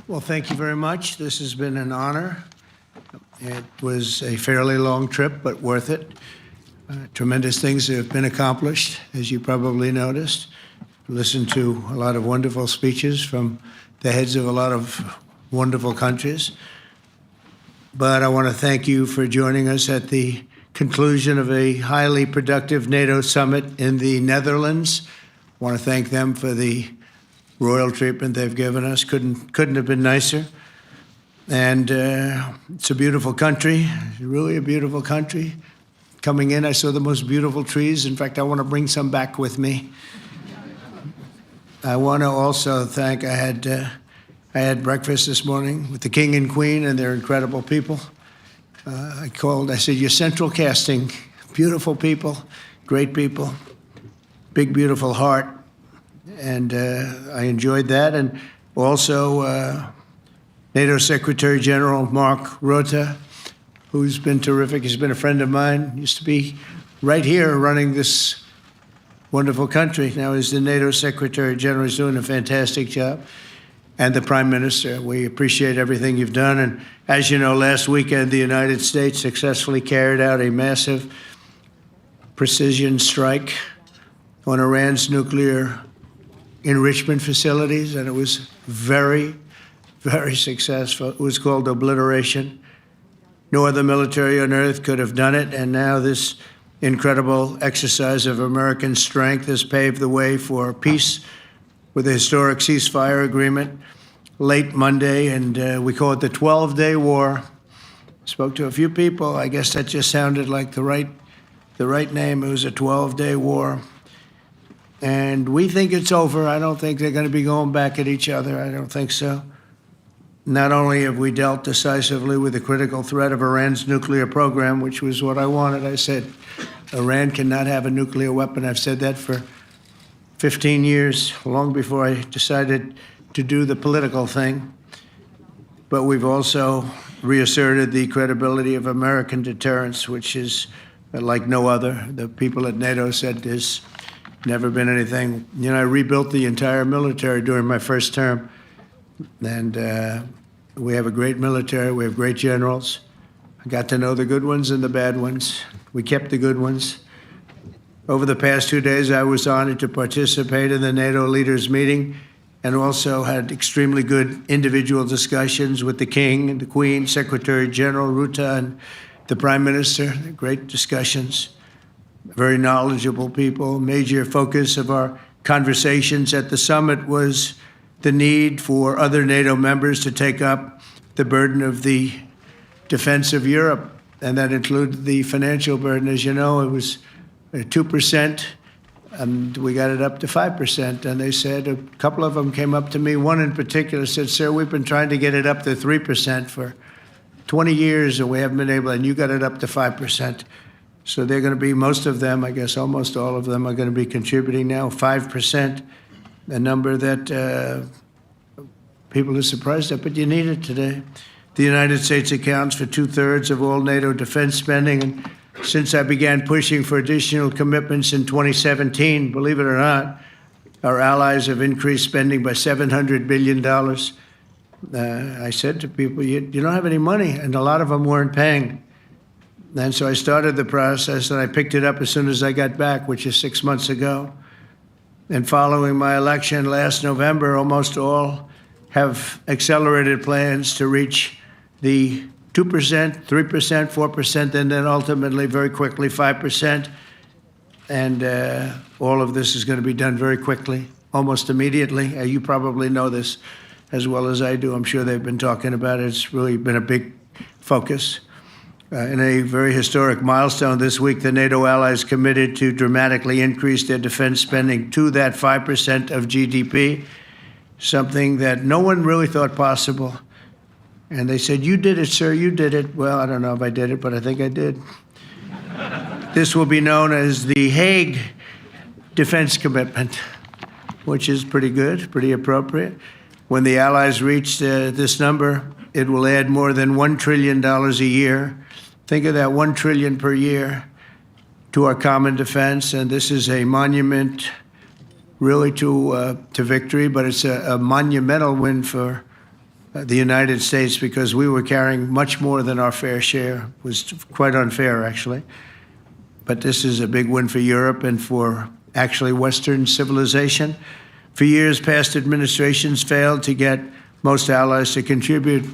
Well, thank you very much. This has been an honor. It was a fairly long trip, but worth it. Tremendous things have been accomplished, as you probably noticed. Listened to a lot of wonderful speeches from the heads of a lot of wonderful countries. But I want to thank you for joining us at the conclusion of a highly productive NATO summit in the Netherlands. I want to thank them for the royal treatment they've given us. Couldn't have been nicer. And it's a beautiful country, really a beautiful country. Coming in, I saw the most beautiful trees. In fact, I want to bring some back with me. I want to also thank, I had breakfast this morning with the King and Queen, and they're incredible people. I said, you're central casting, beautiful people, great people, big, beautiful heart. And I enjoyed that. And also NATO Secretary General Mark Rutte, who's been terrific. He's been a friend of mine, used to be right here running this wonderful country. Now he's the NATO Secretary General. He's doing a fantastic job. And the Prime Minister, we appreciate everything you've done. And as you know, last weekend, the United States successfully carried out a massive precision strike on Iran's nuclear enrichment facilities, and it was very, very successful. It was called obliteration. No other military on earth could have done it, and now this incredible exercise of American strength has paved the way for peace with a historic ceasefire agreement late Monday, and we call it the 12-day war. Spoke to a few people. I guess that just sounded like the right name. It was a 12-day war. And we think it's over. I don't think they're going to be going back at each other. I don't think so. Not only have we dealt decisively with the critical threat of Iran's nuclear program, which was what I wanted. I said, Iran cannot have a nuclear weapon. I've said that for 15 years, long before I decided to do the political thing. But we've also reasserted the credibility of American deterrence, which is like no other. The people at NATO said there's never been anything. You know, I rebuilt the entire military during my first term. And we have a great military. We have great generals. I got to know the good ones and the bad ones. We kept the good ones. Over the past 2 days, I was honored to participate in the NATO leaders meeting and also had extremely good individual discussions with the King and the Queen, Secretary General Rutte, and the Prime Minister. Great discussions. Very knowledgeable people. Major focus of our conversations at the summit was the need for other NATO members to take up the burden of the defense of Europe, and that included the financial burden. As you know, it was 2%, and we got it up to 5%. And they said, a couple of them came up to me. One in particular said, sir, we've been trying to get it up to 3% for 20 years, and we haven't been able, and you got it up to 5%. So they're going to be, most of them, I guess almost all of them, are going to be contributing now 5%, a number that people are surprised at, but you need it today. The United States accounts for 2/3 of all NATO defense spending. And since I began pushing for additional commitments in 2017, believe it or not, our allies have increased spending by $700 billion. I said to people, you don't have any money, and a lot of them weren't paying. And so I started the process, and I picked it up as soon as I got back, which is 6 months ago. And following my election last November, almost all have accelerated plans to reach the 2%, 3%, 4%, and then ultimately, very quickly, 5%. And all of this is going to be done very quickly, almost immediately. You probably know this as well as I do. I'm sure they've been talking about it. It's really been a big focus. In a very historic milestone this week, the NATO allies committed to dramatically increase their defense spending to that 5% of GDP, something that no one really thought possible. And they said, you did it, sir, you did it. Well, I don't know if I did it, but I think I did. This will be known as the Hague Defense Commitment, which is pretty good, pretty appropriate. When the allies reach this number, it will add more than $1 trillion a year. Think of that, $1 trillion per year to our common defense. And this is a monument really to victory, but it's a monumental win for the United States, because we were carrying much more than our fair share. It was quite unfair, actually. But this is a big win for Europe and for actually Western civilization. For years, past administrations failed to get most allies to contribute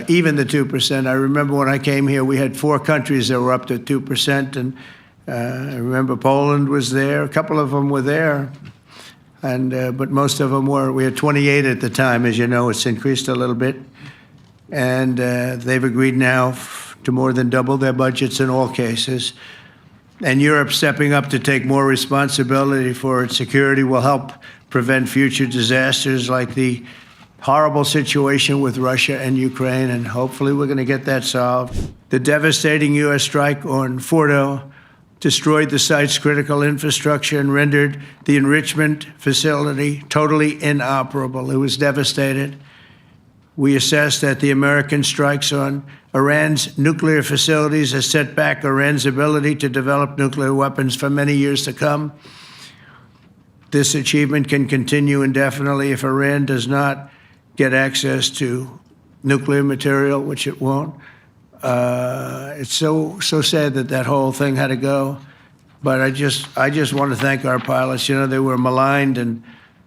even the 2%. I remember when I came here, we had 4 countries that were up to 2%, and I remember Poland was there. A couple of them were there, but most of them were. We had 28 at the time. As you know, it's increased a little bit, and they've agreed now to more than double their budgets in all cases. And Europe stepping up to take more responsibility for its security will help prevent future disasters like the horrible situation with Russia and Ukraine, and hopefully we're going to get that solved. The devastating U.S. strike on Fordo destroyed the site's critical infrastructure and rendered the enrichment facility totally inoperable. It was devastated. We assess that the American strikes on Iran's nuclear facilities has set back Iran's ability to develop nuclear weapons for many years to come. This achievement can continue indefinitely if Iran does not get access to nuclear material, which it won't. It's so sad that that whole thing had to go. But I just want to thank our pilots. You know, they were maligned and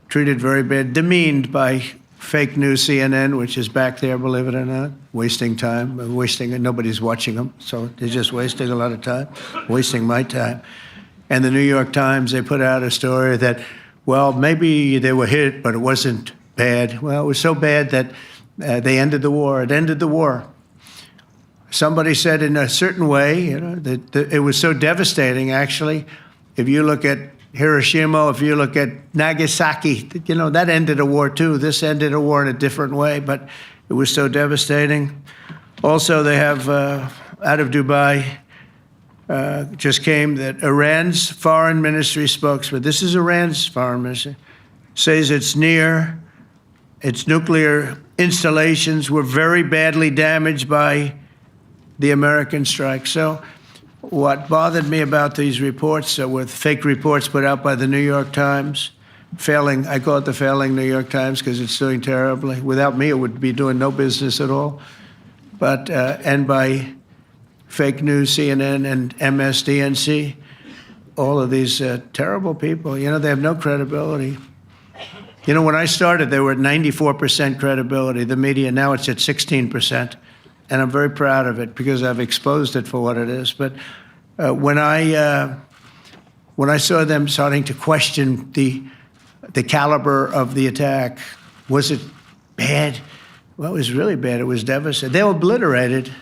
treated very bad, demeaned by fake news CNN, which is back there, believe it or not, wasting time, nobody's watching them, so they're just wasting a lot of time, wasting my time. And the New York Times, they put out a story that, well, maybe they were hit, but it wasn't bad. Well, it was so bad that they ended the war. It ended the war. Somebody said in a certain way, you know, that it was so devastating, actually. If you look at Hiroshima, if you look at Nagasaki, you know, that ended a war too. This ended a war in a different way, but it was so devastating. Also, they have, out of Dubai, just came that Iran's foreign ministry spokesman, this is Iran's foreign ministry, says its nuclear installations were very badly damaged by the American strike. So what bothered me about these reports with fake reports put out by the New York Times, failing, I call it the failing New York Times because it's doing terribly. Without me, it would be doing no business at all. But, and by fake news, CNN and MSDNC, all of these terrible people, you know, they have no credibility. You know, when I started, they were at 94% credibility, the media. Now it's at 16%. And I'm very proud of it because I've exposed it for what it is. But when I saw them starting to question the caliber of the attack, was it bad? Well, it was really bad. It was devastating. They were obliterated. In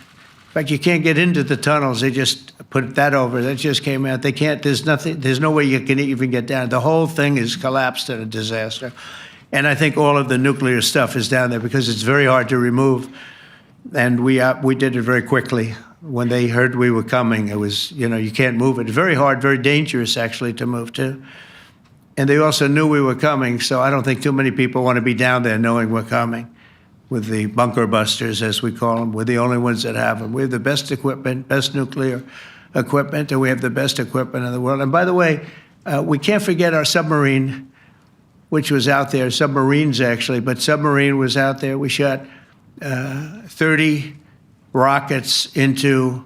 fact, you can't get into the tunnels. They just put that over. That just came out. They can't. There's nothing. There's no way you can even get down. The whole thing is collapsed in a disaster. And I think all of the nuclear stuff is down there because it's very hard to remove. And we did it very quickly. When they heard we were coming, it was, you know, you can't move it. It's very hard, very dangerous, actually, to move to. And they also knew we were coming, so I don't think too many people want to be down there knowing we're coming with the bunker busters, as we call them. We're the only ones that have them. We have the best equipment, best nuclear equipment, and we have the best equipment in the world. And by the way, we can't forget our submarine, which was out there, submarines actually, but submarine was out there. We shot 30 rockets into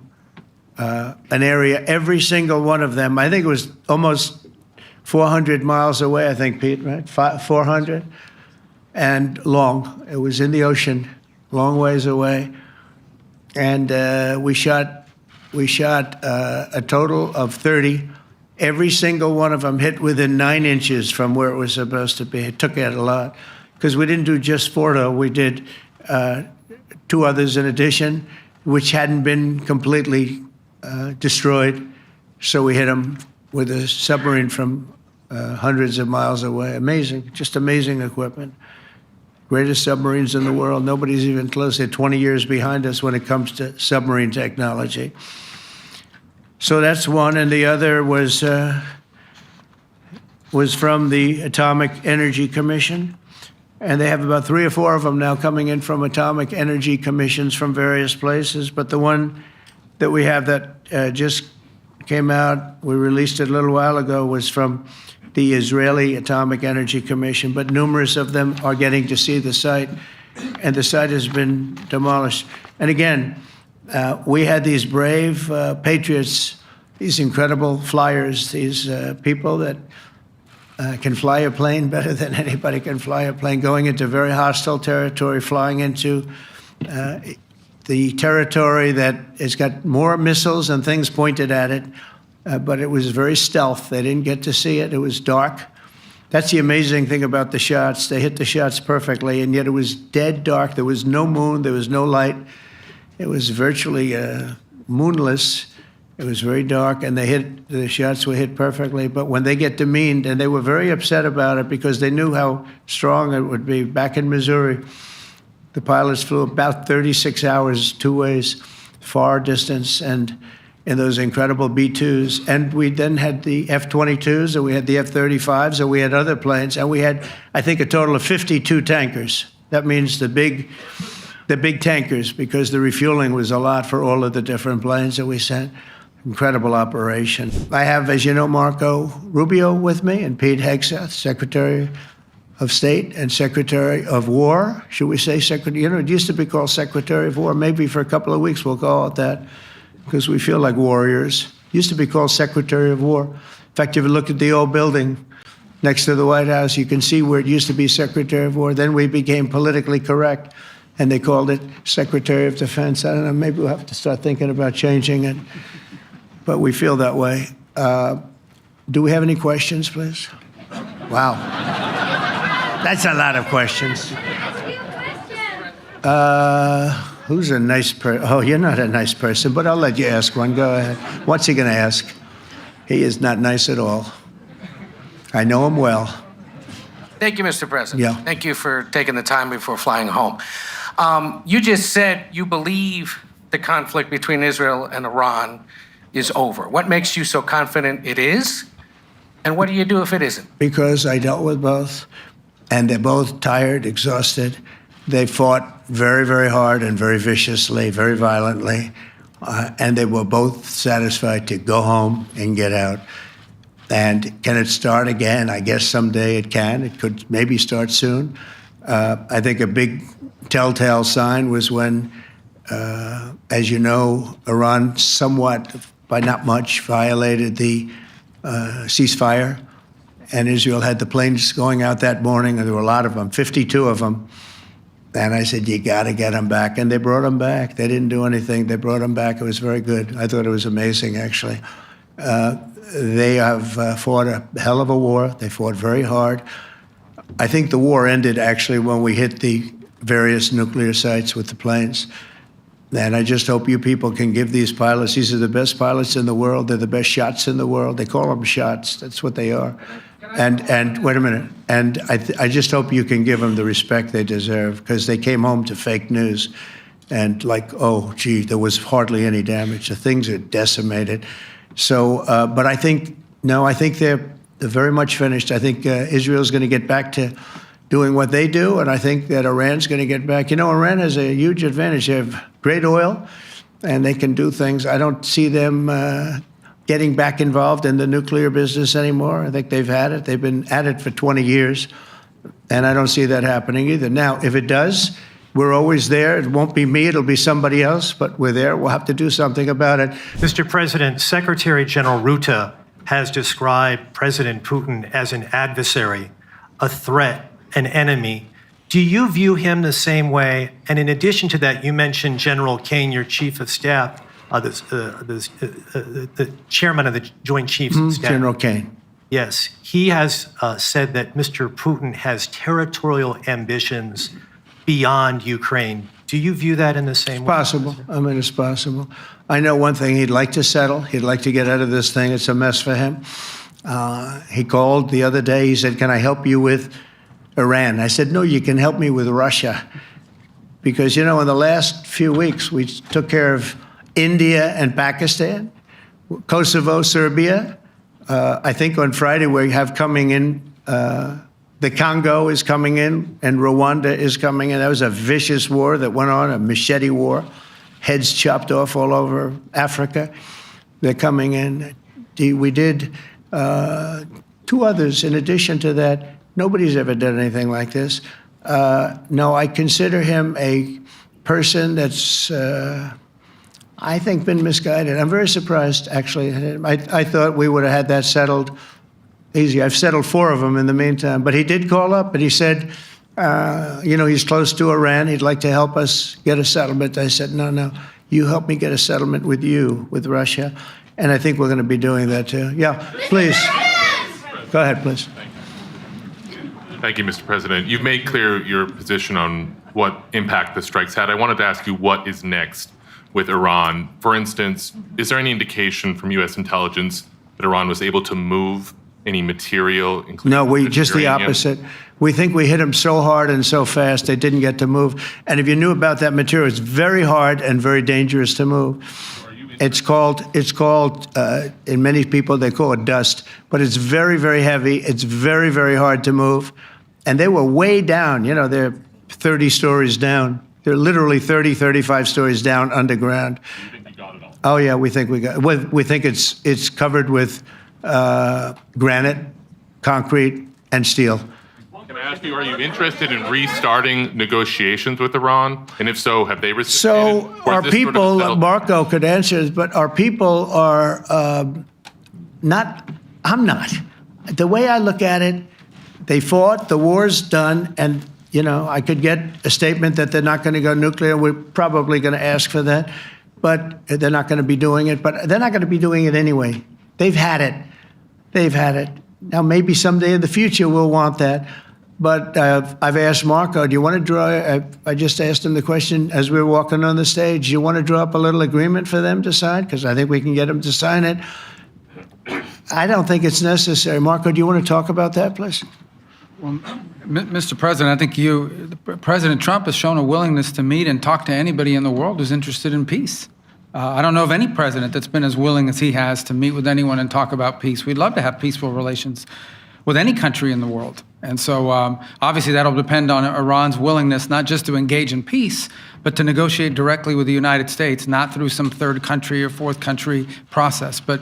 an area, every single one of them. I think it was almost 400 miles away, I think, Pete, right? 400? And long. It was in the ocean, long ways away. And we shot a total of 30. Every single one of them hit within 9 inches from where it was supposed to be. It took out a lot. Because we didn't do just Fordo, we did 2 others in addition, which hadn't been completely destroyed. So we hit them with a submarine from hundreds of miles away. Amazing, just amazing equipment. Greatest submarines in the world. Nobody's even close. They're 20 years behind us when it comes to submarine technology. So that's one, and the other was from the Atomic Energy Commission. And they have about 3 or 4 of them now coming in from atomic energy commissions from various places. But the one that we have that just came out, we released it a little while ago, was from the Israeli Atomic Energy Commission. But numerous of them are getting to see the site. and the site has been demolished. And again, we had these brave patriots, these incredible flyers, these people that can fly a plane better than anybody can fly a plane, going into very hostile territory, flying into the territory that has got more missiles and things pointed at it, but it was very stealth. They didn't get to see it. It was dark. That's the amazing thing about the shots. They hit the shots perfectly, and yet it was dead dark. There was no moon. There was no light. It was virtually moonless. It was very dark, and the shots were hit perfectly. But when they get demeaned, and they were very upset about it because they knew how strong it would be. Back in Missouri, the pilots flew about 36 hours, two ways, far distance, and in those incredible B-2s. And we then had the F-22s, and we had the F-35s, and we had other planes, and we had, I think, a total of 52 tankers. That means the big tankers, because the refueling was a lot for all of the different planes that we sent. Incredible operation. I have, as you know, Marco Rubio with me, and Pete Hegseth, Secretary of State and Secretary of War. Should we say Secretary? You know, it used to be called Secretary of War. Maybe for a couple of weeks we'll call it that, because we feel like warriors. It used to be called Secretary of War. In fact, if you look at the old building next to the White House, you can see where it used to be Secretary of War. Then we became politically correct, and they called it Secretary of Defense. I don't know, maybe we'll have to start thinking about changing it, but we feel that way. Do we have any questions, please? Wow. That's a lot of questions. Who's a nice person? Oh, you're not a nice person, but I'll let you ask one. Go ahead. What's he going to ask? He is not nice at all. I know him well. Thank you, Mr. President. Yeah. Thank you for taking the time before flying home. You just said you believe the conflict between Israel and Iran is over. What makes you so confident it is? And what do you do if it isn't? Because I dealt with both, and they're both tired, exhausted. They fought very, very hard and very viciously, very violently, and they were both satisfied to go home and get out. And can it start again? I guess someday it can. It could maybe start soon. I think a big telltale sign was when, as you know, Iran somewhat, by not much, violated the ceasefire, and Israel had the planes going out that morning, and there were a lot of them, 52 of them. And I said, you got to get them back. And they brought them back. They didn't do anything. They brought them back. It was very good. I thought it was amazing, actually. They have fought a hell of a war. They fought very hard. I think the war ended, actually, when we hit the various nuclear sites with the planes. And I just hope you people can give these pilots, these are the best pilots in the world. They're the best shots in the world. They call them shots. That's what they are. And wait a minute. And I just hope you can give them the respect they deserve, because they came home to fake news. And like, oh, gee, there was hardly any damage. The things are decimated. So, but I think, no, I think they're very much finished. I think Israel's going to get back to doing what they do, and I think that Iran's going to get back. You know, Iran has a huge advantage. They have great oil, and they can do things. I don't see them getting back involved in the nuclear business anymore. I think they've had it. They've been at it for 20 years, and I don't see that happening either. Now, if it does, we're always there. It won't be me. It'll be somebody else, but we're there. We'll have to do something about it. Mr. President, Secretary General Rutte has described President Putin as an adversary, a threat, an enemy. Do you view him the same way? And in addition to that, you mentioned General Kane, your chief of staff, the chairman of the Joint Chiefs of Staff. General Kane. Yes. He has said that Mr. Putin has territorial ambitions beyond Ukraine. Do you view that in the same way? It's possible. I mean, it's possible. I know one thing. He'd like to settle. He'd like to get out of this thing. It's a mess for him. He called the other day. He said, can I help you with Iran? I said, no, you can help me with Russia. Because, you know, in the last few weeks, we took care of India and Pakistan, Kosovo, Serbia. I think on Friday we have coming in, the Congo is coming in, and Rwanda is coming in. That was a vicious war that went on, a machete war, heads chopped off all over Africa. They're coming in. We did two others in addition to that. Nobody's ever done anything like this. No, I consider him a person that's, I think, been misguided. I'm very surprised, actually. I thought we would have had that settled easy. I've settled 4 of them in the meantime. But he did call up, and he said, he's close to Iran. He'd like to help us get a settlement. I said, no, you help me get a settlement with Russia. And I think we're going to be doing that, too. Yeah, please. Go ahead, please. Thank you, Mr. President. You've made clear your position on what impact the strikes had. I wanted to ask you what is next with Iran. For instance, is there any indication from U.S. intelligence that Iran was able to move any material? No, just the opposite. We think we hit them so hard and so fast they didn't get to move. And if you knew about that material, it's very hard and very dangerous to move. It's called, in many people, they call it dust, but it's very, very heavy. It's very, very hard to move. And they were way down, they're 30 stories down. They're literally 30, 35 stories down underground. You think you got it all? Oh yeah, we think we got it. We think it's covered with granite, concrete, and steel. Can I ask you, are you interested in restarting negotiations with Iran? And if so, have they reciprocated? So our people, Marco could answer this, but our people are not, I'm not. The way I look at it, they fought, the war's done, and I could get a statement that they're not going to go nuclear. We're probably going to ask for that, but they're not going to be doing it. But they're not going to be doing it anyway. They've had it. They've had it. Now, maybe someday in the future we'll want that. But I've asked Marco, do you want to draw, I just asked him the question as we were walking on the stage, do you want to draw up a little agreement for them to sign? Because I think we can get them to sign it. I don't think it's necessary. Marco, do you want to talk about that, please? Well, Mr. President, I think President Trump has shown a willingness to meet and talk to anybody in the world who's interested in peace. I don't know of any president that's been as willing as he has to meet with anyone and talk about peace. We'd love to have peaceful relations with any country in the world. And so obviously that'll depend on Iran's willingness not just to engage in peace, but to negotiate directly with the United States, not through some third country or fourth country process. But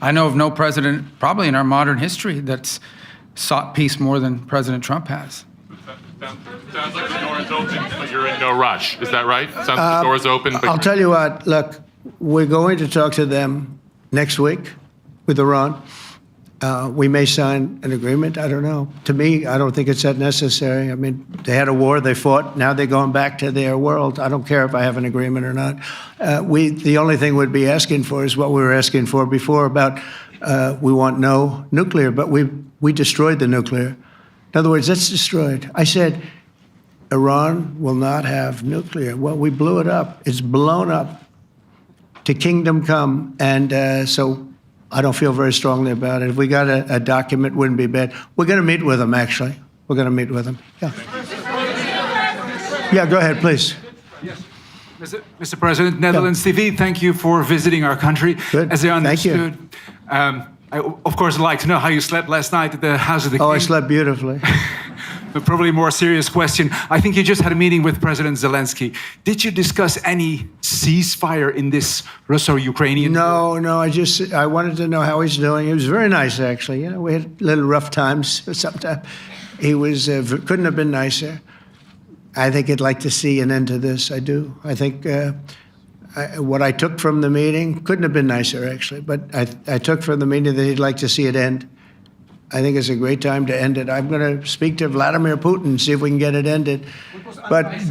I know of no president, probably in our modern history, that's sought peace more than President Trump has. Sounds like the door is open, but you're in no rush. Is that right? Sounds like the door is open. But I'll tell you what, look, we're going to talk to them next week with Iran. We may sign an agreement. I don't know. To me, I don't think it's that necessary. I mean, they had a war, they fought. Now they're going back to their world. I don't care if I have an agreement or not. The only thing we'd be asking for is what we were asking for before about we want no nuclear, but we destroyed the nuclear. In other words, that's destroyed. I said, Iran will not have nuclear. Well, we blew it up. It's blown up to kingdom come. And so I don't feel very strongly about it. If we got a document, wouldn't be bad. We're going to meet with them, actually. We're going to meet with them. Yeah. Yeah, go ahead, please. Yes. Mr. President, Netherlands TV, thank you for visiting our country. Good. As I understood, Thank you. I, of course, would like to know how you slept last night at the House of the King. Oh, I slept beautifully. But probably a more serious question. I think you just had a meeting with President Zelensky. Did you discuss any ceasefire in this Russo-Ukrainian war? No, I wanted to know how he's doing. He was very nice, actually. We had little rough times sometimes. He was couldn't have been nicer. I think he'd like to see an end to this. I do. I think what I took from the meeting couldn't have been nicer, actually. But I took from the meeting that he'd like to see it end. I think it's a great time to end it. I'm going to speak to Vladimir Putin and see if we can get it ended. But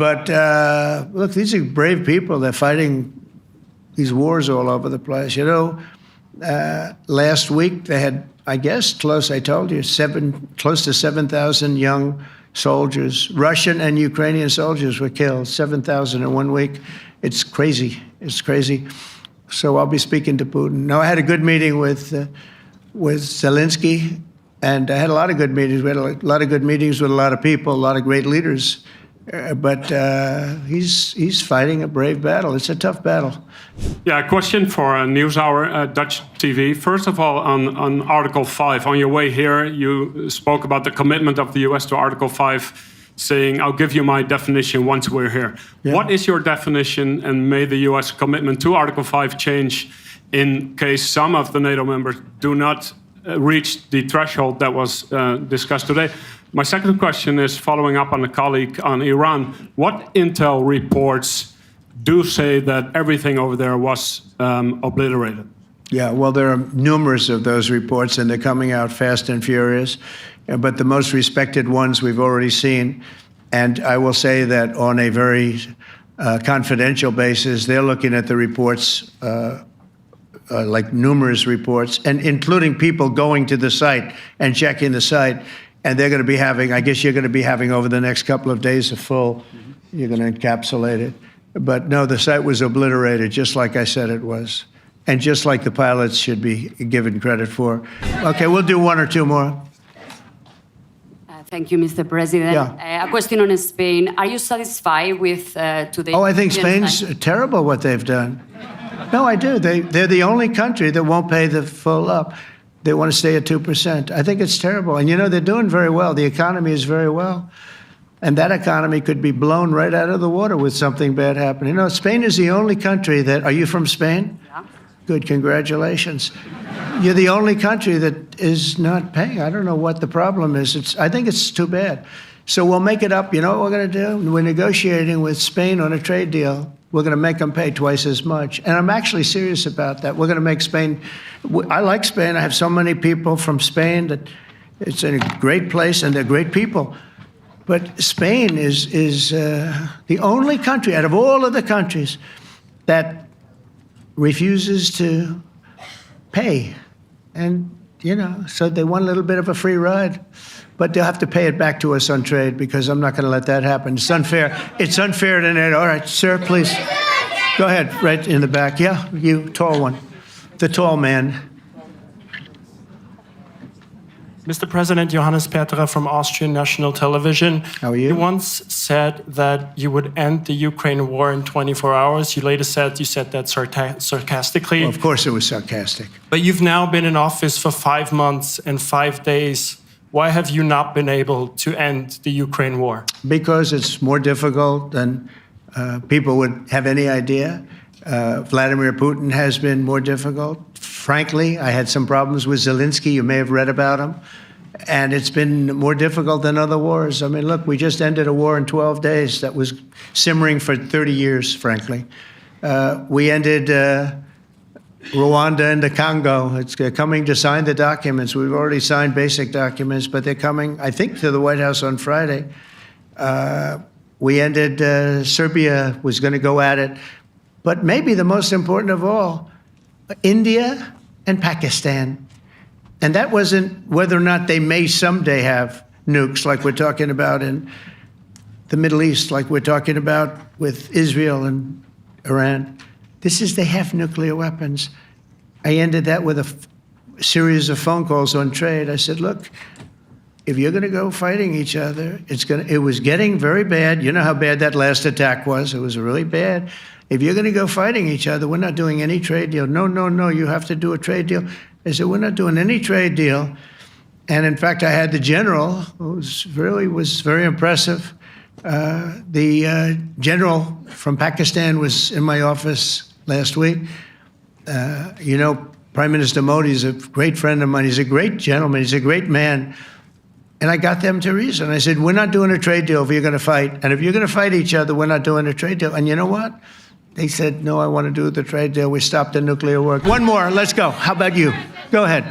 look, these are brave people. They're fighting these wars all over the place. Last week they had, I guess, close to 7,000 young soldiers, Russian and Ukrainian soldiers were killed, 7,000 in 1 week. It's crazy. It's crazy. So I'll be speaking to Putin. No, I had a good meeting with Zelensky. And I had a lot of good meetings. We had a lot of good meetings with a lot of people, a lot of great leaders. But he's fighting a brave battle. It's a tough battle. Yeah, a question for NewsHour, Dutch TV. First of all, on Article 5, on your way here, you spoke about the commitment of the U.S. to Article 5, saying, I'll give you my definition once we're here. Yeah. What is your definition, and may the U.S. commitment to Article 5 change in case some of the NATO members do not reach the threshold that was discussed today? My second question is following up on a colleague on Iran. What intel reports do say that everything over there was obliterated? Yeah, well, there are numerous of those reports, and they're coming out fast and furious. But the most respected ones we've already seen. And I will say that on a very confidential basis, they're looking at the reports, like numerous reports, and including people going to the site and checking the site. And they're going to be having, I guess you're going to be having over the next couple of days a full, you're going to encapsulate it. But no, the site was obliterated, just like I said it was. And just like the pilots should be given credit for. Okay, we'll do one or two more. Thank you, Mr. President. Yeah. A question on Spain. Are you satisfied with today? Oh, I think Spain's terrible what they've done. No, I do. They're the only country that won't pay the full up. They want to stay at 2%. I think it's terrible. And, you know, they're doing very well. The economy is very well. And that economy could be blown right out of the water with something bad happening. You know, Spain is the only country that... Are you from Spain? Yeah. Good, congratulations. You're the only country that is not paying. I don't know what the problem is. I think it's too bad. So we'll make it up. You know what we're going to do? We're negotiating with Spain on a trade deal. We're going to make them pay twice as much. And I'm actually serious about that. We're going to make Spain... I like Spain. I have so many people from Spain that it's a great place and they're great people. But Spain is the only country out of all of the countries that refuses to pay. And, you know, so they want a little bit of a free ride. But they'll have to pay it back to us on trade because I'm not going to let that happen. It's unfair. It's unfair to NATO. All right, sir, please. Go ahead, right in the back. Yeah, you, tall one. The tall man. Mr. President, Johannes Petra from Austrian National Television. How are you? You once said that you would end the Ukraine war in 24 hours. You later said you said that sarcastically. Well, of course it was sarcastic. But you've now been in office for 5 months and 5 days. Why have you not been able to end the Ukraine war? Because it's more difficult than people would have any idea. Vladimir Putin has been more difficult. Frankly, I had some problems with Zelensky. You may have read about him. And it's been more difficult than other wars. I mean, look, we just ended a war in 12 days that was simmering for 30 years, frankly. We ended Rwanda and the Congo. It's coming to sign the documents. We've already signed basic documents, but they're coming, I think, to the White House on Friday. We ended, Serbia was going to go at it. But maybe the most important of all, India and Pakistan. And that wasn't whether or not they may someday have nukes like we're talking about in the Middle East, like we're talking about with Israel and Iran. This is they have nuclear weapons. I ended that with a series of phone calls on trade. I said, look, if you're going to go fighting each other, it was getting very bad. You know how bad that last attack was. It was really bad. If you're going to go fighting each other, we're not doing any trade deal. No, you have to do a trade deal. I said, we're not doing any trade deal. And in fact, I had the general, who was very impressive. The general from Pakistan was in my office last week. You know, Prime Minister Modi is a great friend of mine. He's a great gentleman. He's a great man. And I got them to reason. I said, we're not doing a trade deal if you're going to fight. And if you're going to fight each other, we're not doing a trade deal. And you know what? They said, no, I want to do the trade deal. We stopped the nuclear work. One more. Let's go. How about you? Go ahead.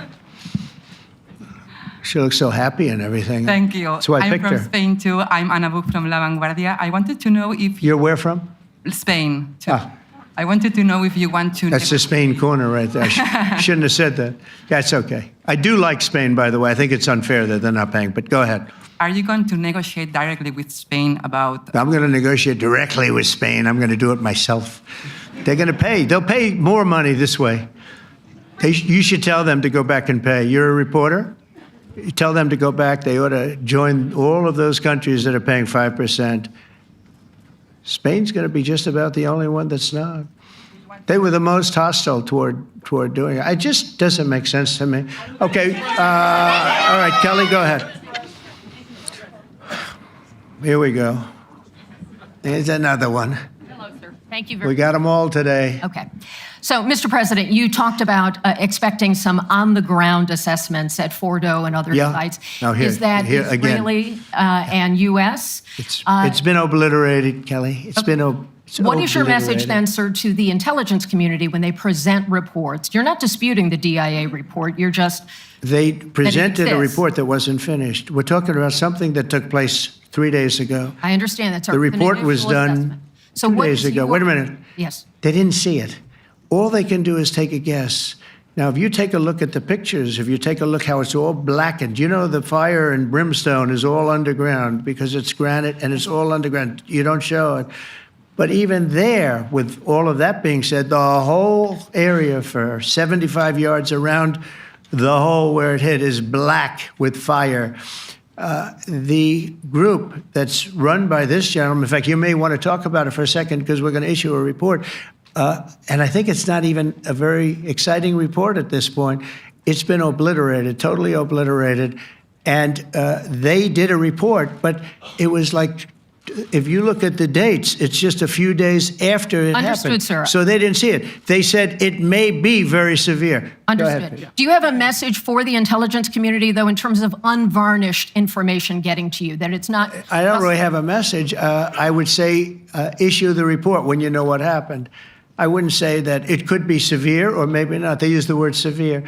She looks so happy and everything. Thank you. That's why I picked her. I'm from Spain, too. I'm Ana Buch from La Vanguardia. I wanted to know if... You're where from? Spain, too. Ah. I wanted to know if you want to... That's the Spain corner right there. Shouldn't have said that. That's okay. I do like Spain, by the way. I think it's unfair that they're not paying, but go ahead. Are you going to negotiate directly with Spain about... I'm going to negotiate directly with Spain. I'm going to do it myself. They're going to pay. They'll pay more money this way. You should tell them to go back and pay. You're a reporter? You tell them to go back. They ought to join all of those countries that are paying 5%. Spain's going to be just about the only one that's not. They were the most hostile toward doing it. It just doesn't make sense to me. Okay. All right, Kelly, go ahead. Here we go. Here's another one. Hello, sir. Thank you very much. We got them all today. Okay. So, Mr. President, you talked about expecting some on-the-ground assessments at Fordo and other sites. Now here, is that here again. Israeli and U.S.? It's been obliterated, Kelly. It's been What is your message obliterated. then, sir, to the intelligence community when they present reports? You're not disputing the DIA report. You're just They presented a exists. report that wasn't finished. We're talking about something that took place 3 days ago. I understand that's The report was done assessment. So 2 what days is ago. your- Wait a minute. Yes. They didn't see it. All they can do is take a guess. Now, if you take a look at the pictures, if you take a look how it's all blackened, you know the fire and brimstone is all underground because it's granite and it's all underground. You don't show it. But even there, with all of that being said, the whole area for 75 yards around the hole where it hit is black with fire. The group that's run by this gentleman, in fact, you may want to talk about it for a second because we're going to issue a report. And I think it's not even a very exciting report at this point. It's been obliterated, totally obliterated. And they did a report, but it was like, if you look at the dates, it's just a few days after it Understood, happened. sir. So they didn't see it. They said it may be very severe. Go Understood. ahead. Do you have a message for the intelligence community, though, in terms of unvarnished information getting to you, that it's not... I don't really have a message. I would say issue the report when you know what happened. I wouldn't say that it could be severe or maybe not. They use the word severe.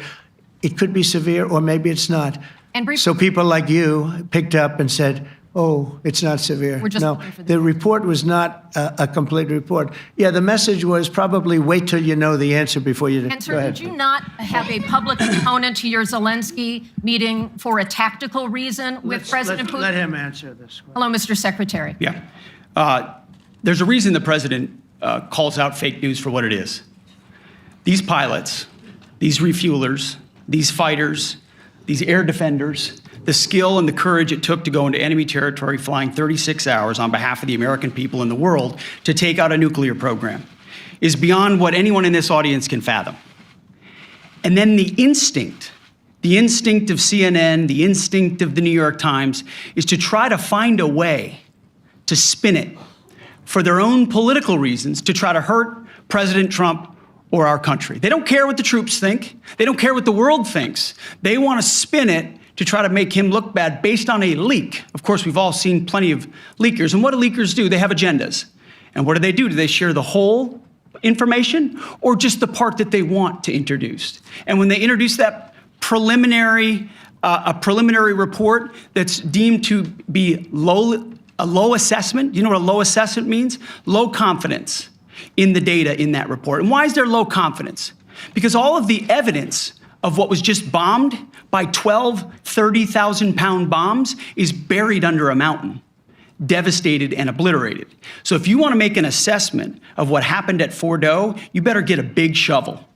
It could be severe or maybe it's not. And briefly- So people like you picked up and said, oh, it's not severe. We're just no, looking for the report was not a complete report. Yeah, the message was probably wait till you know the answer before you... And, Go sir, ahead. did you not have a public component to your Zelensky meeting for a tactical reason with President Putin? Let him answer this one. Hello, Mr. Secretary. Yeah. There's a reason the president calls out fake news for what it is. These pilots, these refuelers, these fighters, these air defenders, the skill and the courage it took to go into enemy territory flying 36 hours on behalf of the American people and the world to take out a nuclear program is beyond what anyone in this audience can fathom. And then the instinct of CNN, the instinct of the New York Times is to try to find a way to spin it for their own political reasons to try to hurt President Trump or our country. They don't care what the troops think. They don't care what the world thinks. They want to spin it to try to make him look bad based on a leak. Of course, we've all seen plenty of leakers. And what do leakers do? They have agendas. And what do? Do they share the whole information or just the part that they want to introduce? And when they introduce that preliminary report that's deemed to be a low assessment, you know what a low assessment means? Low confidence in the data in that report. And why is there low confidence? Because all of the evidence of what was just bombed by 12 30,000-pound bombs is buried under a mountain, devastated and obliterated. So if you want to make an assessment of what happened at Fordo, you better get a big shovel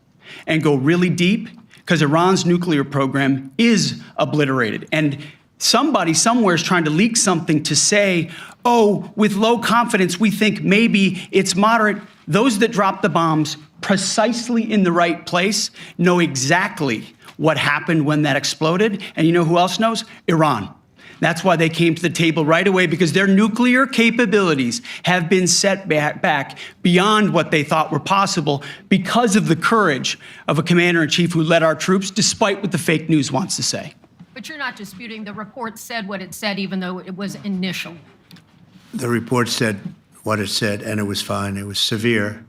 and go really deep, because Iran's nuclear program is obliterated. And somebody somewhere is trying to leak something to say, oh, with low confidence, we think maybe it's moderate. Those that dropped the bombs precisely in the right place know exactly what happened when that exploded. And you know who else knows? Iran. That's why they came to the table right away, because their nuclear capabilities have been set back beyond what they thought were possible because of the courage of a commander-in-chief who led our troops, despite what the fake news wants to say. But you're not disputing the report said what it said, even though it was initial. The report said what it said, and it was fine. It was severe,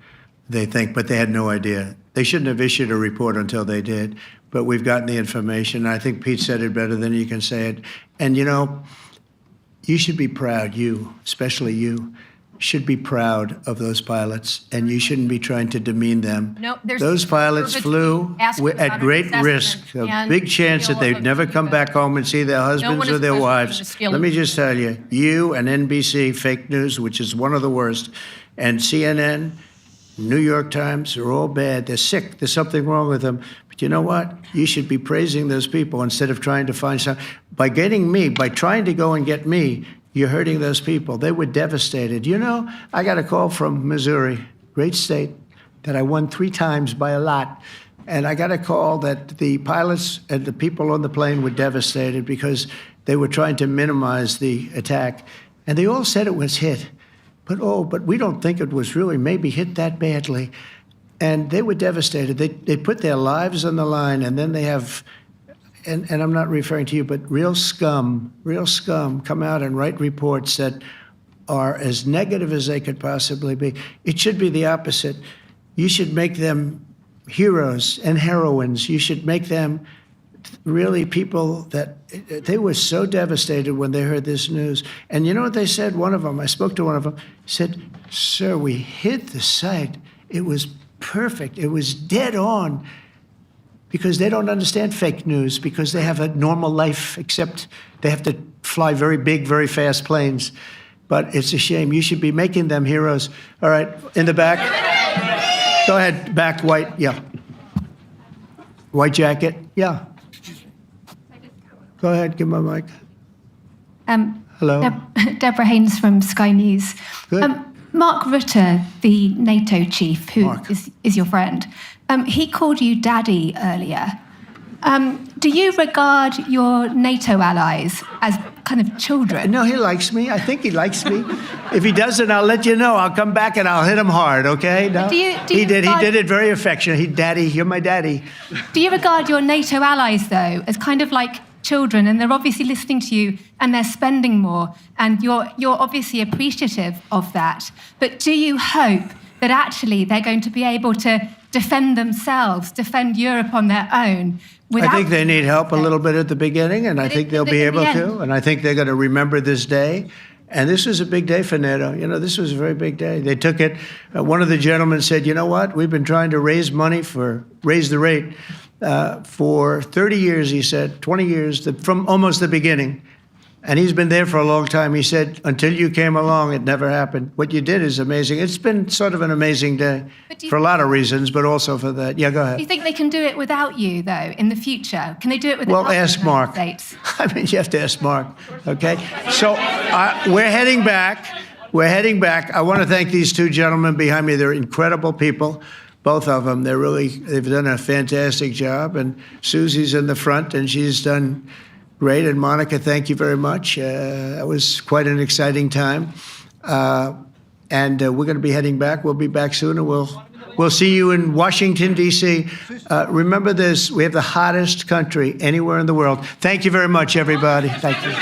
they think, but they had no idea. They shouldn't have issued a report until they did, but we've gotten the information. I think Pete said it better than you can say it. And, you know, you should be proud, you, especially you, should be proud of those pilots, and you shouldn't be trying to demean them. No, there's those pilots flew at great risk, a big chance that they'd never come back home and see their husbands or their wives. Let me just tell you, you and NBC, fake news, which is one of the worst, and CNN, New York Times are all bad. They're sick. There's something wrong with them. But you know what? You should be praising those people instead of trying to find some. By getting me, by trying to go and get me, you're hurting those people. They were devastated. You know, I got a call from Missouri, great state, that I won 3 times by a lot. And I got a call that the pilots and the people on the plane were devastated because they were trying to minimize the attack. And they all said it was hit. But we don't think it was really maybe hit that badly. And they were devastated. They put their lives on the line, and then they have, and I'm not referring to you, but real scum come out and write reports that are as negative as they could possibly be. It should be the opposite. You should make them heroes and heroines. You should make them really people that they were so devastated when they heard this news. And you know what they said? One of them, I spoke to one of them, said, "Sir, we hit the site. It was perfect. It was dead on." Because they don't understand fake news, because they have a normal life, except they have to fly very big, very fast planes. But it's a shame. You should be making them heroes. All right, in the back. Go ahead, back, white, yeah. White jacket, yeah. Go ahead, give my mic. Hello. Deborah Haynes from Sky News. Good. Mark Rutte, the NATO chief, who is your friend, he called you daddy earlier. Do you regard your NATO allies as kind of children? No, he likes me. I think he likes me. If he doesn't, I'll let you know. I'll come back and I'll hit him hard, okay? No? He did it very affectionate. Daddy, you're my daddy. Do you regard your NATO allies, though, as kind of like children, and they're obviously listening to you and they're spending more, and you're obviously appreciative of that, but do you hope that actually they're going to be able to defend themselves, defend Europe on their own? I think they need help a little bit at the beginning, and I think they'll be able to, and I think they're going to remember this day. And this was a big day for NATO. You know, this was a very big day. They took it. One of the gentlemen said, "You know what? We've been trying to raise money raise the rate for 30 years," he said, 20 years, from almost the beginning. And he's been there for a long time. He said, "Until you came along, it never happened." What you did is amazing. It's been sort of an amazing day for a lot of reasons, but also for that. Yeah, go ahead. Do you think they can do it without you, though, in the future? Can they do it without Well, ask Mark. States? I mean, you have to ask Mark, okay? So we're heading back. I want to thank these two gentlemen behind me. They're incredible people, both of them. They've done a fantastic job. And Susie's in the front, and she's done great. And Monica, thank you very much. That was quite an exciting time. And we're going to be heading back. We'll be back soon, and we'll see you in Washington, D.C. Remember this, we have the hottest country anywhere in the world. Thank you very much, everybody. Thank you.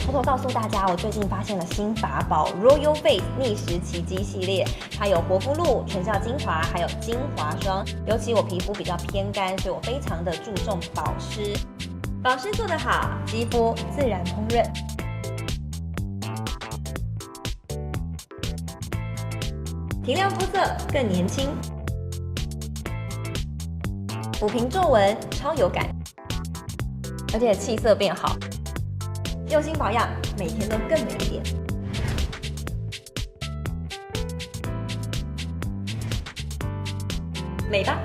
偷偷告诉大家，我最近发现了新法宝 Royal Face 逆时奇迹系列，它有活肤露、全效精华，还有精华霜。尤其我皮肤比较偏干，所以我非常的注重保湿。保湿做得好，肌肤自然烹饪。提亮肤色更年轻，抚平皱纹超有感，而且气色变好。用心保养，每天都更美一点。美吧。